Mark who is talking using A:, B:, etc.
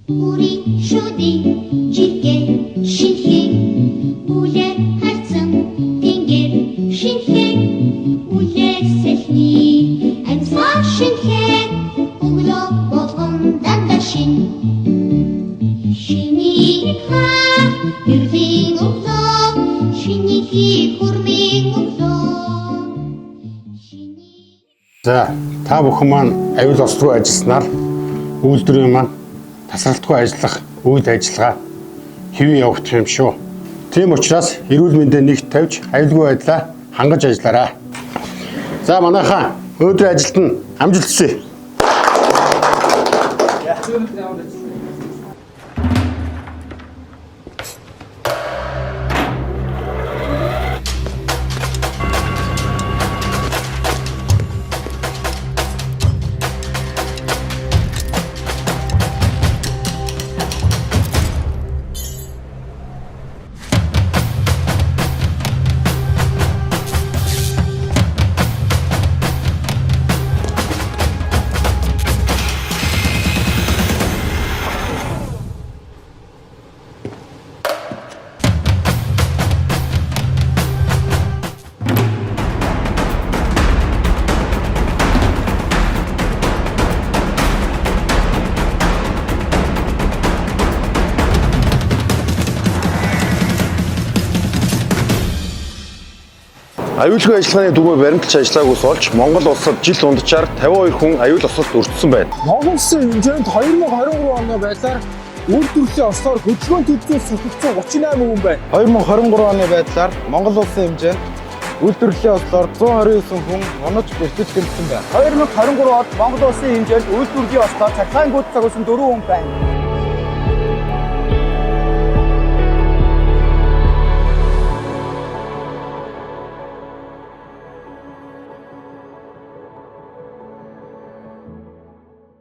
A: 우리 슈디 짙게 신혜 үлээ хайцсан тэнгэр шинхээ үлээ сэлний амьсгал шинхээ өглөө болгон дандаа шиний хаа эрлийн өглөө шиний хүрмийн өглөө.
B: За та бүхэн маань аюул ос руу ажилласнаар үйлдвэрийн маань тасралтгүй ажиллах үйл ажиллагаа хэвэн явагдах юм шүү. Тийм учраас эрүүл мэндийн нэгт тавьж аюулгүй байдлаа хангаж ажиллаарай. За манайхаа өдрийн ажилд нь амжилт хүсье. Аюулгүй ажиллагааны дүгнэлт баримталж ажиллаагүйс олж Монгол улсад жил дунджаар 52 хүн аюул осолд өртсөн байна.
C: Монгол улсын хэмжээнд 2023 оны байдлаар үйлдвэрлэлийн ослоор хөдөлгөөн төлөвлөсөн сахилсан 38 хүн байна. 2023 оны байдлаар Монгол улсын хэмжээнд үйлдвэрлэлийн ослоор 129 хүн онож бэртэл гэмтсэн байна. 2023 онд Монгол улсын хэмжээнд үйлдвэрлэлийн ослоор цахилгаан гүйцэтгэх 4 хүн байна.